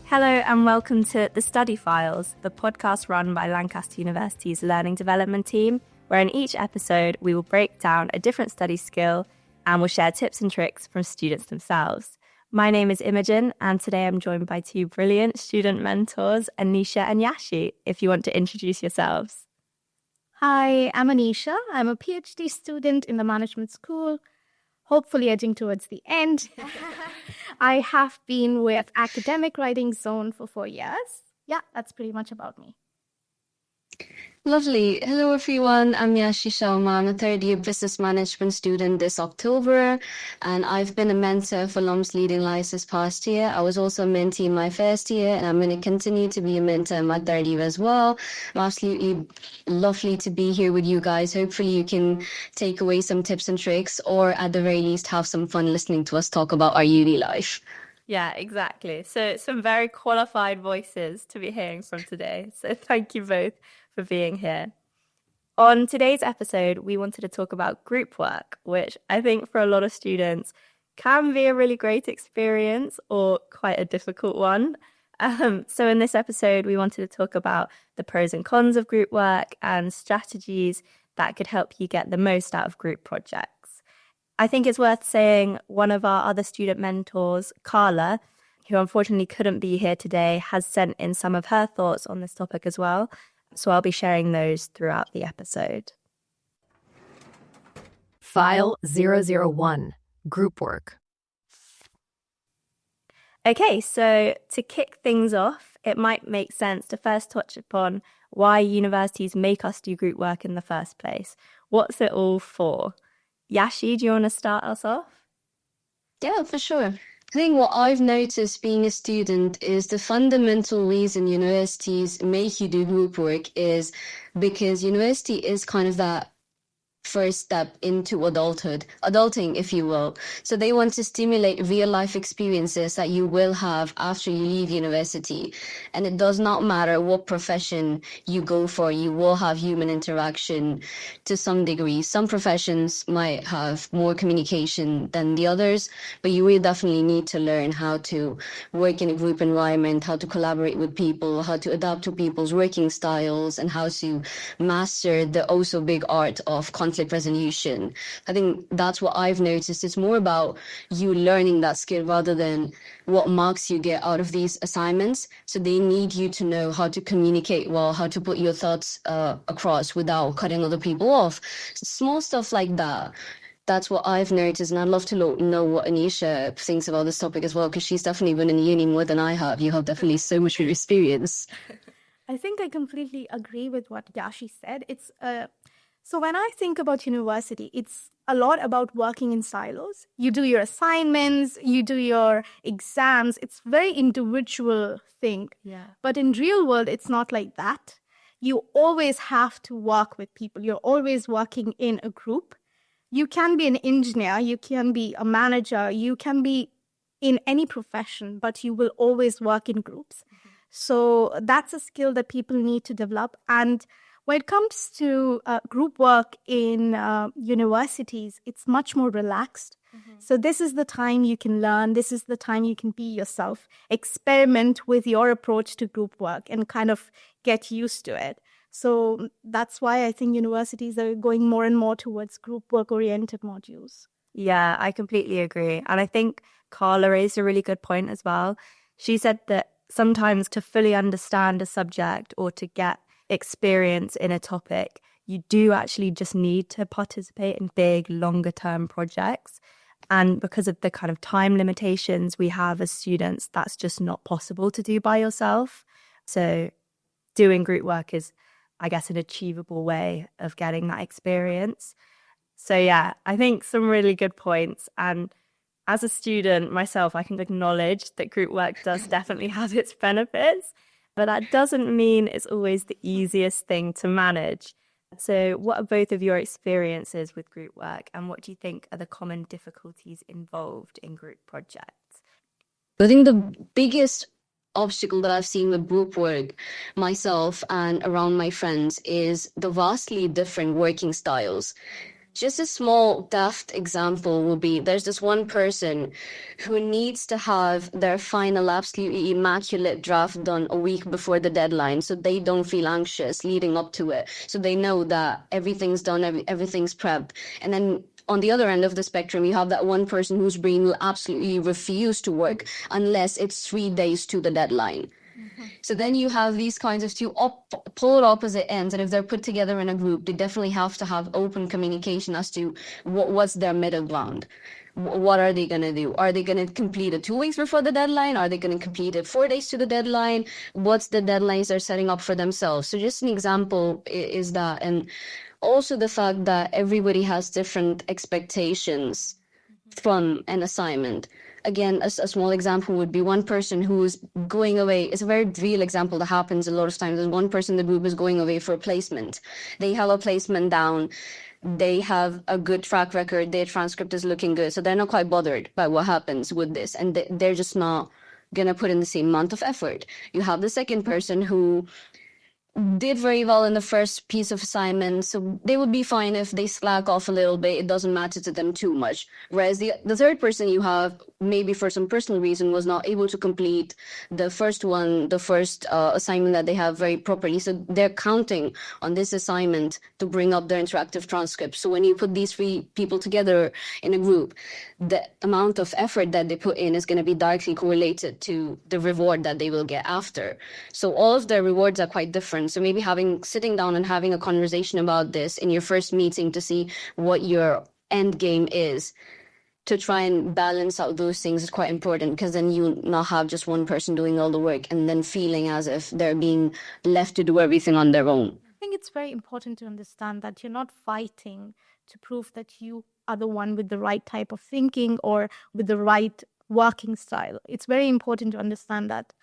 Hello and welcome to The Study Files, the podcast run by Lancaster University's Learning Development team, where in each episode we will break down a different study skill and we'll share tips and tricks from students themselves. My name is Imogen and today I'm joined by two brilliant student mentors, Anisha and Yaashi, if you want to introduce yourselves. Hi, I'm Anisha. I'm a PhD student in the management school, hopefully edging towards the end. I have been with Academic Writing Zone for 4 years. Yeah, that's pretty much about me. Lovely. Hello, everyone. I'm Yaashi Sharma. I'm a third-year business management student this October, and I've been a mentor for LUMS Leading Lights this past year. I was also a mentee in my first year, and I'm going to continue to be a mentor in my third year as well. Absolutely lovely to be here with you guys. Hopefully you can take away some tips and tricks, or at the very least have some fun listening to us talk about our uni life. Yeah, exactly. So some very qualified voices to be hearing from today. So thank you both for being here. On today's episode, we wanted to talk about group work, which I think for a lot of students can be a really great experience or quite a difficult one. So in this episode, we wanted to talk about the pros and cons of group work and strategies that could help you get the most out of group projects. I think it's worth saying one of our other student mentors, Carla, who unfortunately couldn't be here today, has sent in some of her thoughts on this topic as well. So I'll be sharing those throughout the episode. File 001, Group Work. Okay, so to kick things off, it might make sense to first touch upon why universities make us do group work in the first place. What's it all for? Yaashi, do you want to start us off? Yeah, for sure. I think what I've noticed being a student is the fundamental reason universities make you do group work is because university is kind of that first step into adulting, if you will. So they want to stimulate real life experiences that you will have after you leave university. And it does not matter what profession you go for, you will have human interaction to some degree. Some professions might have more communication than the others, but you will definitely need to learn how to work in a group environment, how to collaborate with people, how to adapt to people's working styles, and how to master the also big art of conflict resolution. I think that's what I've noticed. It's more about you learning that skill rather than what marks you get out of these assignments. So they need you to know how to communicate well, how to put your thoughts across without cutting other people off. Small stuff like that. That's what I've noticed, and I'd love to know what Anisha thinks about this topic as well, because she's definitely been in uni more than I have. You have definitely so much experience. I think I completely agree with what Yaashi said. So when I think about university, it's a lot about working in silos. You do your assignments, you do your exams. It's a very individual thing. Yeah. But in real world, it's not like that. You always have to work with people. You're always working in a group. You can be an engineer, you can be a manager, you can be in any profession, but you will always work in groups. Mm-hmm. So that's a skill that people need to develop. And when it comes to group work in universities, it's much more relaxed. Mm-hmm. So this is the time you can learn. This is the time you can be yourself, experiment with your approach to group work and kind of get used to it. So that's why I think universities are going more and more towards group work-oriented modules. Yeah, I completely agree. And I think Carla raised a really good point as well. She said that sometimes to fully understand a subject or to get experience in a topic, you do actually just need to participate in big, longer term projects. And because of the kind of time limitations we have as students, that's just not possible to do by yourself. So doing group work is, I guess, an achievable way of getting that experience. So yeah, I think some really good points. And as a student myself, I can acknowledge that group work does definitely have its benefits. But that doesn't mean it's always the easiest thing to manage. So what are both of your experiences with group work, and what do you think are the common difficulties involved in group projects? I think the biggest obstacle that I've seen with group work myself and around my friends is the vastly different working styles. Just a small daft example will be, there's this one person who needs to have their final absolutely immaculate draft done a week before the deadline so they don't feel anxious leading up to it. So they know that everything's done, everything's prepped. And then on the other end of the spectrum, you have that one person whose brain will absolutely refuse to work unless it's 3 days to the deadline. So then you have these kinds of two polar opposite ends, and if they're put together in a group, they definitely have to have open communication as to what's their middle ground. What are they going to do? Are they going to complete it 2 weeks before the deadline? Are they going to complete it 4 days to the deadline? What's the deadlines they're setting up for themselves? So just an example is that. And also the fact that everybody has different expectations from an assignment. Again, a small example would be one person who's going away. It's a very real example that happens a lot of times. There's one person in the group is going away for a placement. They have a placement down. They have a good track record. Their transcript is looking good. So they're not quite bothered by what happens with this. And they're just not going to put in the same amount of effort. You have the second person who did very well in the first piece of assignment, so they would be fine if they slack off a little bit. It doesn't matter to them too much. Whereas the third person you have, maybe for some personal reason, was not able to complete the first assignment that they have very properly. So they're counting on this assignment to bring up their interactive transcript. So when you put these three people together in a group, the amount of effort that they put in is going to be directly correlated to the reward that they will get after. So all of their rewards are quite different. So maybe sitting down and having a conversation about this in your first meeting to see what your end game is, to try and balance out those things, is quite important, because then you not have just one person doing all the work and then feeling as if they're being left to do everything on their own. I think it's very important to understand that you're not fighting to prove that you are the one with the right type of thinking or with the right working style. It's very important to understand that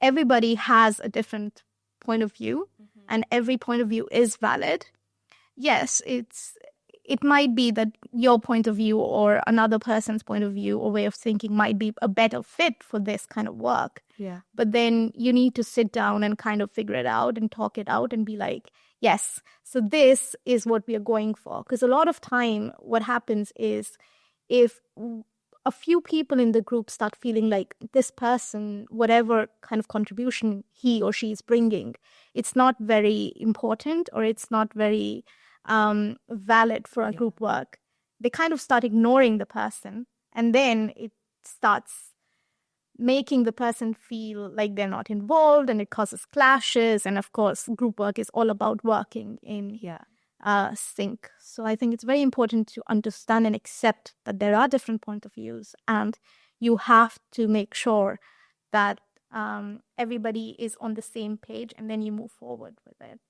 everybody has a different point of view, and every point of view is valid. Yes, it might be that your point of view or another person's point of view or way of thinking might be a better fit for this kind of work. Yeah. But then you need to sit down and kind of figure it out and talk it out and be like, yes, so this is what we are going for. Because a lot of time what happens is, if a few people in the group start feeling like this person, whatever kind of contribution he or she is bringing, it's not very important or it's not very valid for a group work, they kind of start ignoring the person, and then it starts making the person feel like they're not involved, and it causes clashes. And of course, group work is all about working in sync. So I think it's very important to understand and accept that there are different point of views, and you have to make sure that everybody is on the same page, and then you move forward with it.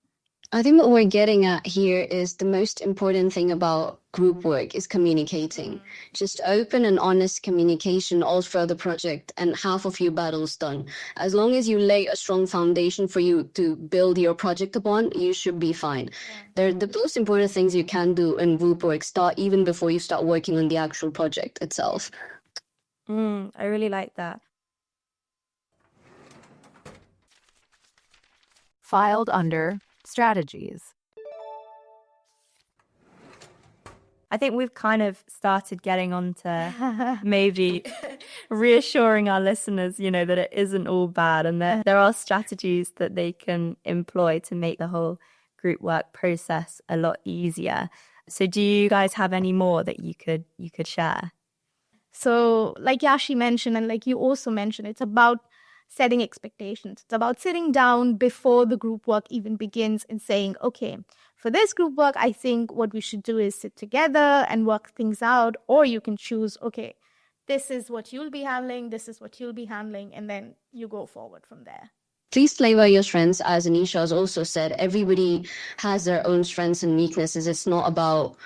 I think what we're getting at here is the most important thing about group work is communicating. Just open and honest communication all throughout the project, and half of your battle's done. As long as you lay a strong foundation for you to build your project upon, you should be fine. They're the most important things you can do in group work start even before you start working on the actual project itself. I really like that. Filed under strategies. I think we've kind of started getting on to maybe reassuring our listeners, that it isn't all bad, and that there are strategies that they can employ to make the whole group work process a lot easier. So do you guys have any more that you could share? So like Yaashi mentioned, and like you also mentioned, it's about setting expectations. It's about sitting down before the group work even begins and saying, okay, for this group work, I think what we should do is sit together and work things out. Or you can choose, okay, this is what you'll be handling, this is what you'll be handling, and then you go forward from there. Please play by your strengths. As Anisha has also said, everybody has their own strengths and weaknesses. It's not about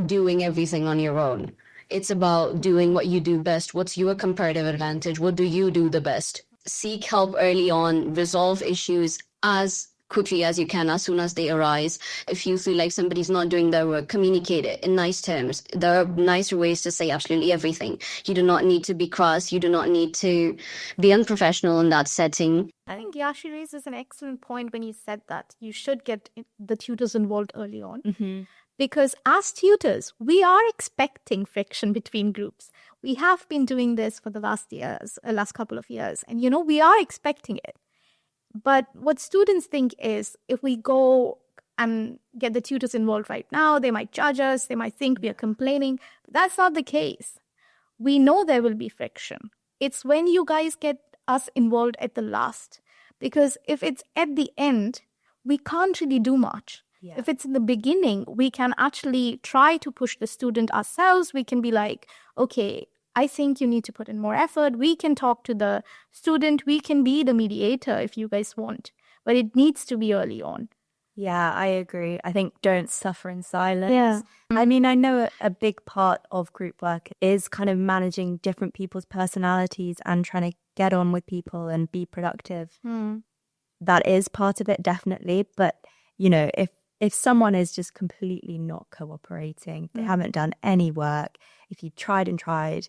doing everything on your own. It's about doing what you do best. What's your comparative advantage? What do you do the best? Seek help early on, resolve issues as quickly as you can, as soon as they arise. If you feel like somebody's not doing their work, communicate it in nice terms. There are nicer ways to say absolutely everything. You do not need to be crass. You do not need to be unprofessional in that setting. I think Yashi raises an excellent point when you said that you should get the tutors involved early on. Mm-hmm. Because as tutors, we are expecting friction between groups. We have been doing this for the last couple of years, and we are expecting it. But what students think is, if we go and get the tutors involved right now, they might judge us, they might think we are complaining. But that's not the case. We know there will be friction. It's when you guys get us involved at the last. Because if it's at the end, we can't really do much. Yeah. If it's in the beginning, we can actually try to push the student ourselves. We can be like, okay, I think you need to put in more effort. We can talk to the student. We can be the mediator if you guys want. But it needs to be early on. Yeah, I agree. I think don't suffer in silence. Yeah. I mean, I know a big part of group work is kind of managing different people's personalities and trying to get on with people and be productive. That is part of it, definitely. But, if someone is just completely not cooperating, they haven't done any work, if you've tried and tried,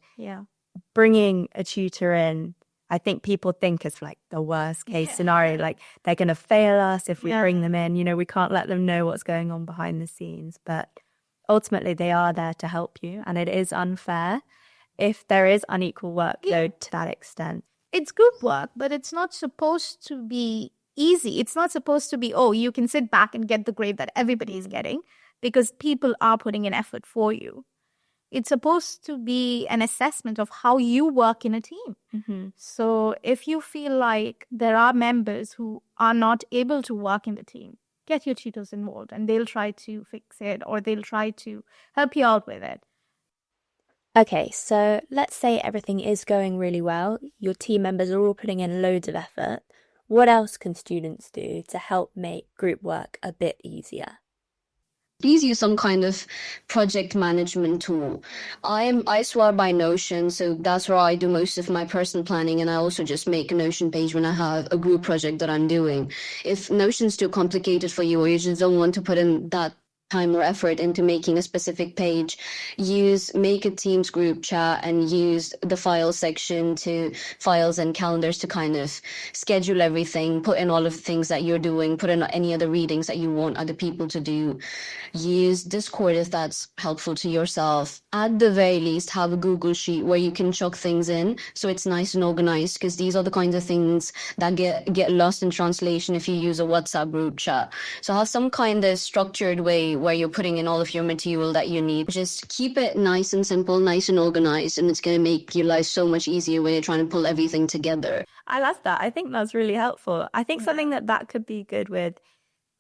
bringing a tutor in, I think people think it's like the worst case scenario, like they're going to fail us if we bring them in. We can't let them know what's going on behind the scenes. But ultimately, they are there to help you. And it is unfair if there is unequal workload to that extent. It's group work, but it's not supposed to be easy. It's not supposed to be, oh, you can sit back and get the grade that everybody is getting, because people are putting in effort for you. It's supposed to be an assessment of how you work in a team. Mm-hmm. So if you feel like there are members who are not able to work in the team, get your tutors involved and they'll try to fix it, or they'll try to help you out with it. Okay, so let's say everything is going really well. Your team members are all putting in loads of effort. What else can students do to help make group work a bit easier? Please use some kind of project management tool. I swear by Notion, so that's where I do most of my personal planning, and I also just make a Notion page when I have a group project that I'm doing. If Notion's too complicated for you, or you just don't want to put in that time or effort into making a specific page, make a Teams group chat and use the files section to files and calendars to kind of schedule everything, put in all of the things that you're doing, put in any other readings that you want other people to do. Use Discord if that's helpful to yourself. At the very least, have a Google Sheet where you can chuck things in so it's nice and organized, because these are the kinds of things that get lost in translation if you use a WhatsApp group chat. So have some kind of structured way where you're putting in all of your material that you need. Just keep it nice and simple, nice and organized, and it's going to make your life so much easier when you're trying to pull everything together. I love that. I think that's really helpful. I think something that could be good with,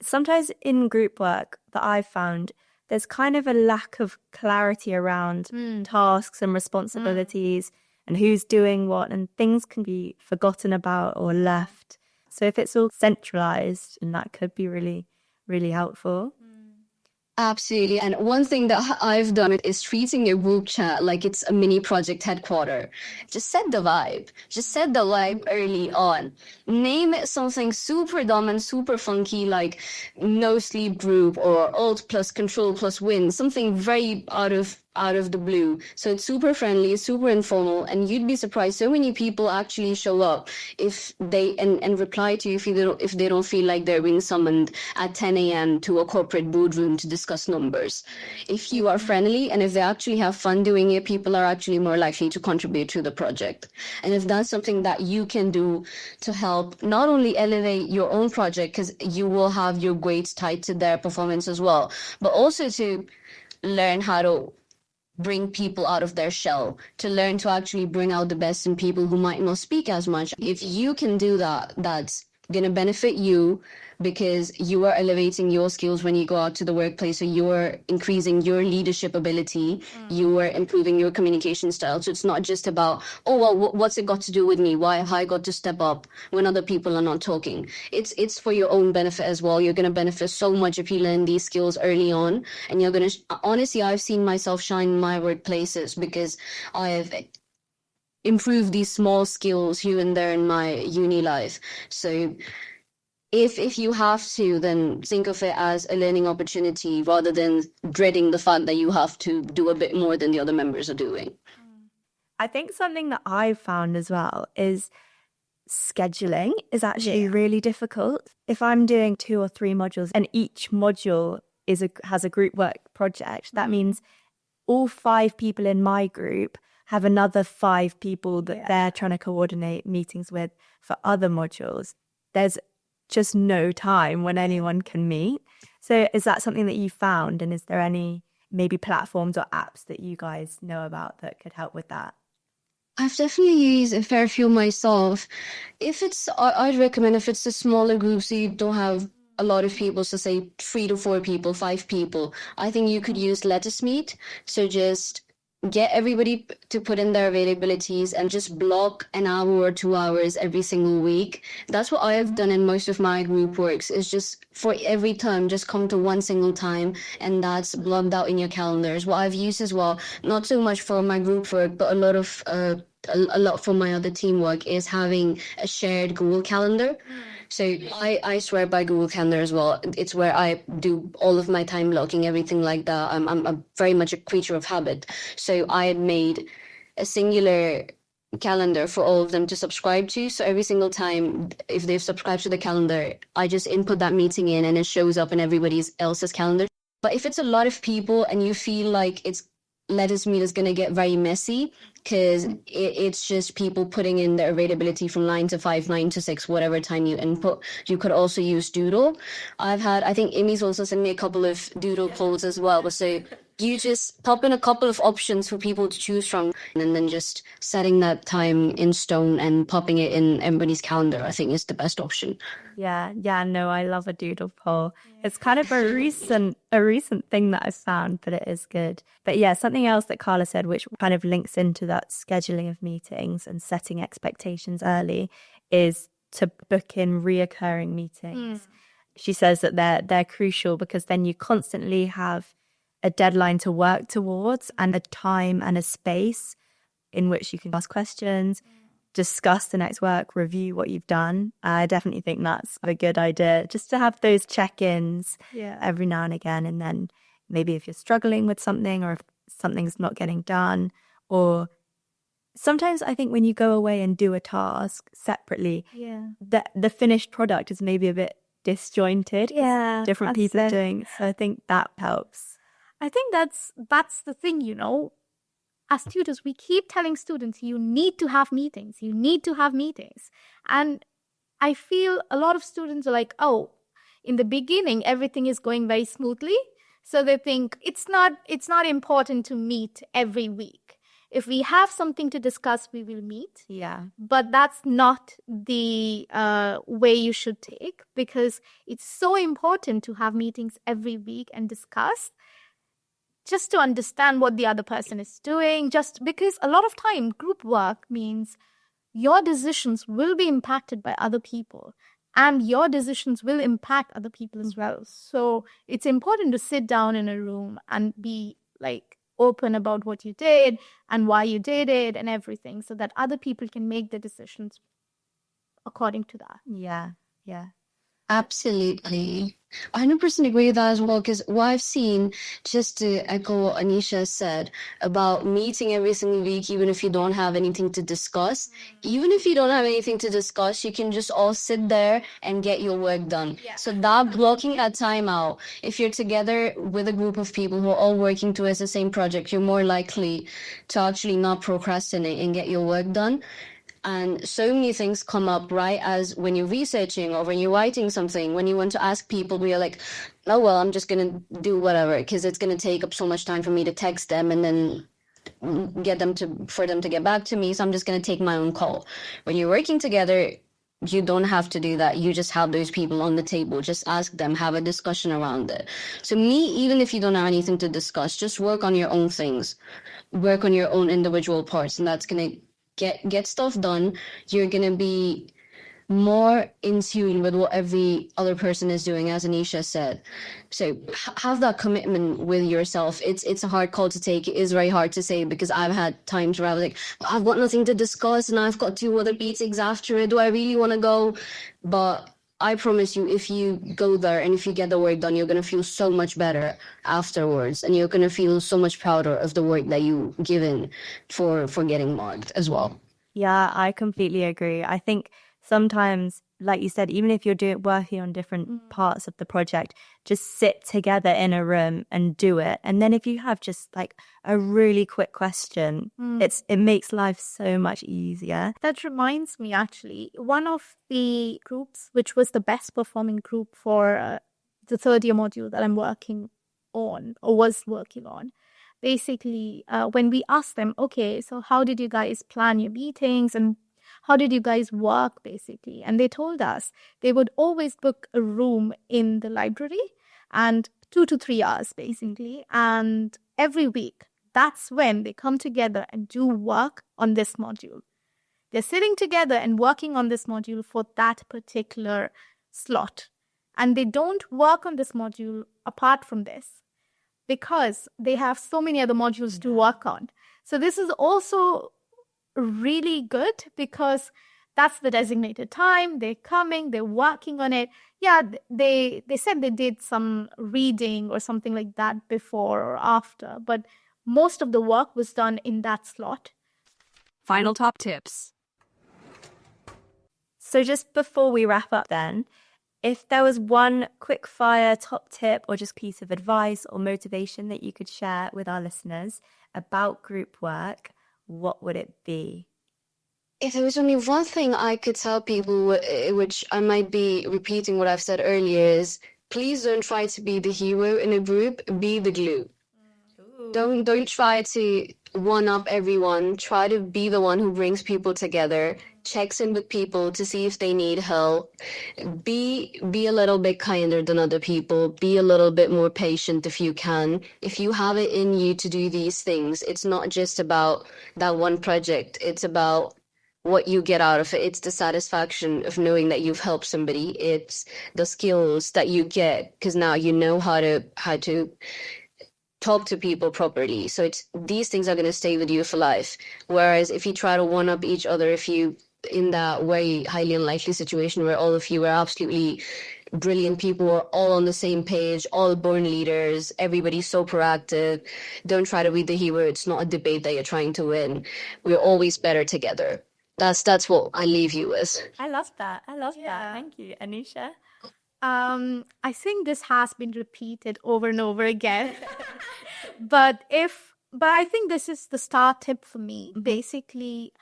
sometimes in group work that I've found, there's kind of a lack of clarity around tasks and responsibilities and who's doing what, and things can be forgotten about or left. So if it's all centralized, and that could be really, really helpful. Absolutely. And one thing that I've done is treating your group chat like it's a mini project headquarter. Just set the vibe. Just set the vibe early on. Name it something super dumb and super funky, like no sleep group or alt plus control plus win, something very out of the blue. So it's super friendly, super informal, and you'd be surprised so many people actually show up if they and reply to you if they don't feel like they're being summoned at 10 a.m. to a corporate boardroom to discuss numbers. If you are friendly and if they actually have fun doing it, people are actually more likely to contribute to the project. And if that's something that you can do to help not only elevate your own project, because you will have your grades tied to their performance as well, but also to learn how to bring people out of their shell, to learn to actually bring out the best in people who might not speak as much. If you can do that, that's going to benefit you, because you are elevating your skills when you go out to the workplace. So you're increasing your leadership ability. You are improving your communication style. So it's not just about, oh, well, what's it got to do with me? Why have I got to step up when other people are not talking? It's for your own benefit as well. You're going to benefit so much if you learn these skills early on. And you're going to, honestly, I've seen myself shine in my workplaces because I have improved these small skills here and there in my uni life. So if you have to, then think of it as a learning opportunity rather than dreading the fact that you have to do a bit more than the other members are doing. I think something that I've found as well is scheduling is actually really difficult. If I'm doing 2 or 3 modules and each module has a group work project, that means all 5 people in my group have another 5 people that they're trying to coordinate meetings with for other modules. There's just no time when anyone can meet. So is that something that you found? And is there any maybe platforms or apps that you guys know about that could help with that? I've definitely used a fair few myself. I'd recommend if it's a smaller group, so you don't have a lot of people, so say 3 to 4 people, 5 people, I think you could use Lettuce Meet. So just get everybody to put in their availabilities and just block an hour or 2 hours every single week. That's what I have done in most of my group works, is just for every term, just come to one single time, and that's blocked out in your calendars. What I've used as well, not so much for my group work, but a lot for my other teamwork, is having a shared Google Calendar. So I swear by Google Calendar as well. It's where I do all of my time blocking, everything like that. I'm very much a creature of habit. So I had made a singular calendar for all of them to subscribe to. So every single time, if they've subscribed to the calendar, I just input that meeting in and it shows up in everybody else's calendar. But if it's a lot of people and you feel like Lettuce Meet is going to get very messy, because it's just people putting in their availability from 9 to 5, 9 to 6, whatever time you input. You could also use Doodle. I think Imi's also sent me a couple of Doodle polls as well. So you just pop in a couple of options for people to choose from, and then just setting that time in stone and popping it in everybody's calendar, I think is the best option. Yeah, no, I love a doodle poll. It's kind of a recent thing that I found, but it is good. But yeah, something else that Carla said, which kind of links into that scheduling of meetings and setting expectations early, is to book in reoccurring meetings. She says that they're crucial because then you constantly have a deadline to work towards and a time and a space in which you can ask questions, discuss the next work, review what you've done. I definitely think that's a good idea, just to have those check-ins every now and again. And then maybe if you're struggling with something or if something's not getting done, or sometimes I think when you go away and do a task separately, the finished product is maybe a bit disjointed. Different people doing. So I think that helps. I think that's the thing, as tutors, we keep telling students, you need to have meetings. You need to have meetings. And I feel a lot of students are like, oh, in the beginning, everything is going very smoothly. So they think it's not important to meet every week. If we have something to discuss, we will meet. Yeah. But that's not the way you should take, because it's so important to have meetings every week and discuss, just to understand what the other person is doing. Just because a lot of time group work means your decisions will be impacted by other people, and your decisions will impact other people as well. So it's important to sit down in a room and be like open about what you did and why you did it and everything, so that other people can make their decisions according to that. Yeah. Absolutely. 100% agree with that as well, because what I've seen, just to echo what Anisha said about meeting every single week, even if you don't have anything to discuss, you can just all sit there and get your work done. So that blocking that time out, if you're together with a group of people who are all working towards the same project, you're more likely to actually not procrastinate and get your work done. And so many things come up, right? As when you're researching or when you're writing something, when you want to ask people, we're like, oh, well, I'm just going to do whatever, because it's going to take up so much time for me to text them and then for them to get back to me. So I'm just going to take my own call. When you're working together, you don't have to do that. You just have those people on the table. Just ask them, have a discussion around it. So even if you don't have anything to discuss, just work on your own things. Work on your own individual parts, and that's going to get stuff done. You're going to be more in tune with what every other person is doing, as Anisha said. So have that commitment with yourself. It's a hard call to take. It is very hard to say, because I've had times where I was like, I've got nothing to discuss and I've got 2 other meetings after it. Do I really want to go? But I promise you, if you go there and if you get the work done, you're going to feel so much better afterwards. And you're going to feel so much prouder of the work that you given for getting marked as well. Yeah, I completely agree. I think sometimes, like you said, even if you're working on different parts of the project, just sit together in a room and do it. And then if you have just like a really quick question, it makes life so much easier. That reminds me, actually, one of the groups, which was the best performing group for the third year module that I'm working on or was working on, basically, when we asked them, okay, so how did you guys plan your meetings and how did you guys work, basically? And they told us they would always book a room in the library and 2 to 3 hours, basically. And every week, that's when they come together and do work on this module. They're sitting together and working on this module for that particular slot. And they don't work on this module apart from this, because they have so many other modules to work on. So this is also really good because that's the designated time. They're coming, they're working on it. Yeah, they said they did some reading or something like that before or after, but most of the work was done in that slot. Final top tips. So just before we wrap up then, if there was one quick fire top tip or just piece of advice or motivation that you could share with our listeners about group work, what would it be? If there was only one thing I could tell people, which I might be repeating what I've said earlier, is please don't try to be the hero in a group, be the glue. Don't try to one-up everyone. Try to be the one who brings people together, checks in with people to see if they need help. Be a little bit kinder than other people. Be a little bit more patient if you can. If you have it in you to do these things, it's not just about that one project. It's about what you get out of it. It's the satisfaction of knowing that you've helped somebody. It's the skills that you get because now you know how to talk to people properly. So it's these things are going to stay with you for life. Whereas if you try to one up each other, if you in that very highly unlikely situation where all of you are absolutely brilliant people, are all on the same page, all born leaders, everybody's so proactive, don't try to be the hero. It's not a debate that you're trying to win. We're always better together. That's what I leave you with. I love that. That. Thank you, Anisha. I think this has been repeated over and over again. but I think this is the star tip for me. Basically,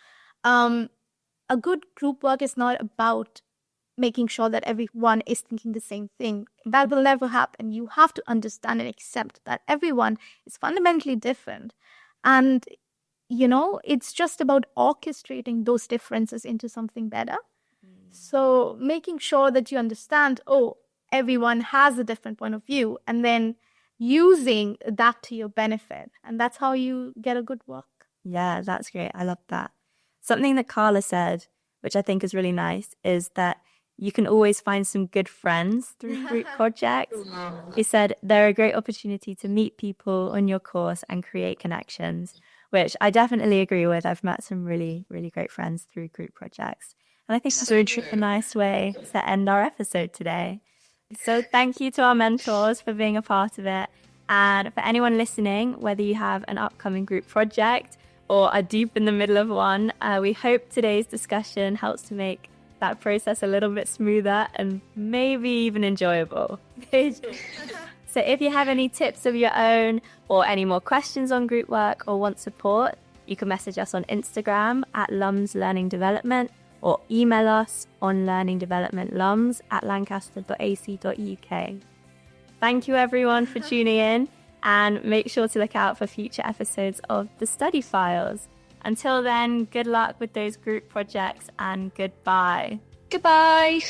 a good group work is not about making sure that everyone is thinking the same thing. That will never happen. You have to understand and accept that everyone is fundamentally different. And, it's just about orchestrating those differences into something better. So making sure that you understand, everyone has a different point of view, and then using that to your benefit. And that's how you get a good work. Yeah, that's great. I love that. Something that Carla said, which I think is really nice, is that you can always find some good friends through group projects. He said they're a great opportunity to meet people on your course and create connections, which I definitely agree with. I've met some really, really great friends through group projects. And I think that's a nice way to end our episode today. So thank you to our mentors for being a part of it. And for anyone listening, whether you have an upcoming group project or are deep in the middle of one, we hope today's discussion helps to make that process a little bit smoother and maybe even enjoyable. So if you have any tips of your own or any more questions on group work or want support, you can message us on Instagram at Lums Learning Development or email us on learningdevelopmentlums@lancaster.ac.uk. Thank you everyone for tuning in, and make sure to look out for future episodes of The Study Files. Until then, good luck with those group projects and goodbye. Goodbye.